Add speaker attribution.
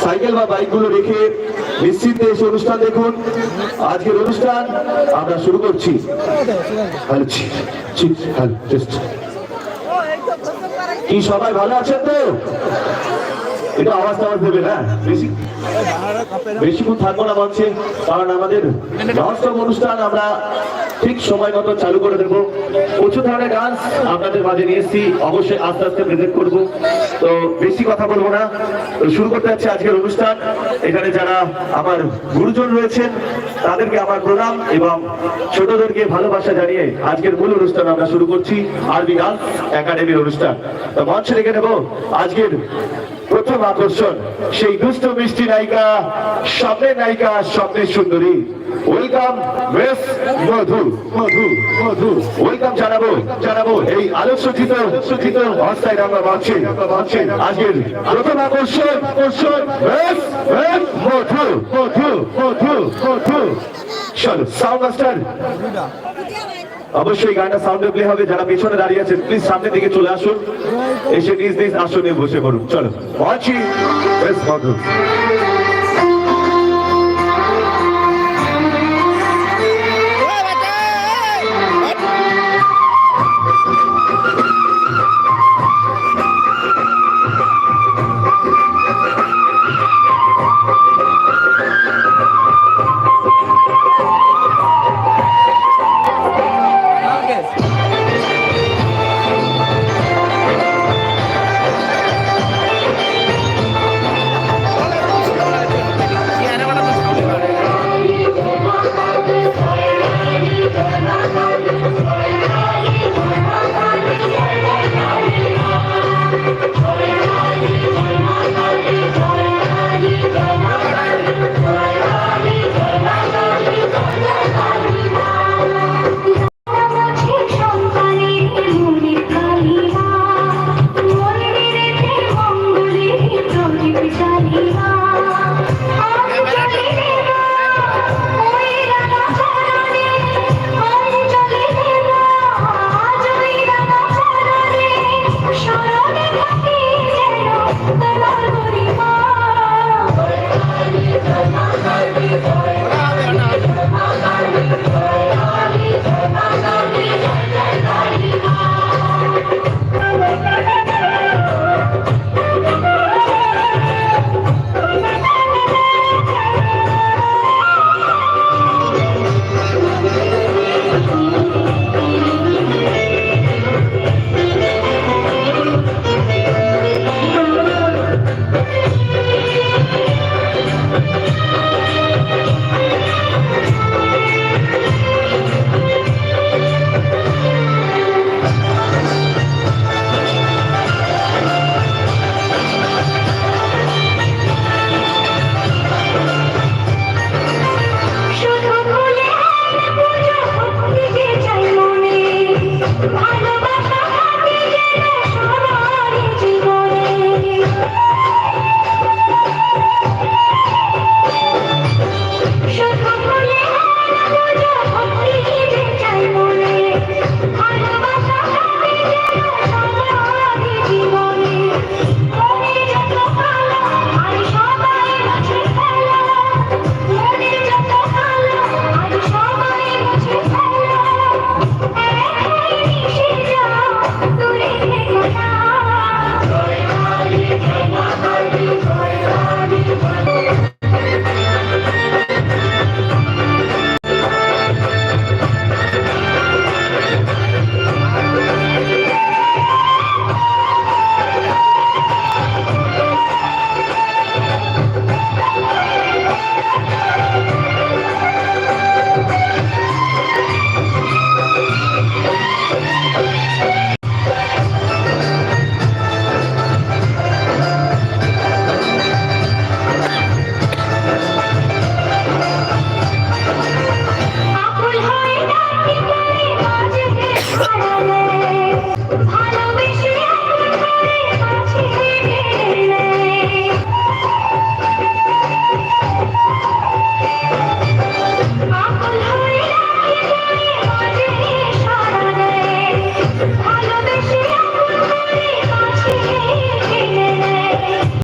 Speaker 1: Cycle বা বাইকগুলো রেখে নিশ্চিন্তে এসে অনুষ্ঠান দেখুন। আজকের অনুষ্ঠান আমরা শুরু করছি। কি সবাই ভালো আছেন তো? এটা আওয়াজ টাওয়াজ দেবে না, বেশিক্ষণ থাকবো না মঞ্চে, কারণ আমাদের ননস্টপ অনুষ্ঠান আমরা ঠিক সময় মতো চালু করে দেবো। প্রচুর ধরনের ডান্স আপনাদের মাঝে নিয়ে এসেছি, অবশ্যই আস্তে আস্তে প্রেজেন্ট করবো। তো বেশি কথা বলবো না, তো শুরু করতে যাচ্ছে আজকের অনুষ্ঠান। এখানে যারা আমার গুরুজন রয়েছেন তাদেরকে আমার প্রণাম এবং ছোটদেরকে ভালোবাসা জানিয়ে আজকের মূল অনুষ্ঠান আমরা শুরু করছি। আরবি ডান্স একাডেমির অনুষ্ঠান। তো মঞ্চে রেখে নেব আজকের প্রথম আকর্ষণ, সেই দুষ্ট মিষ্টি নায়িকা, স্বপ্নের নায়িকা, স্বপ্নের সুন্দরী। ওয়েলকাম মিস মধু। ওয়েলকাম জানাবো এই আলোকসজ্জিত অবস্থায় আমরা মঞ্চে আজকের প্রথম আকর্ষণ মিস মধু। চলো সাউন্ড মাস্টার, অবশ্যই গানটা সাউন্ডে প্লে হবে। যারা পেছনে দাঁড়িয়ে আছেন প্লিজ সামনের দিকে চলে আসুন, এসে নিজ নিজ আসনে বসে পড়ুন। চলো মঞ্চে মিস মধু।
Speaker 2: Thank you.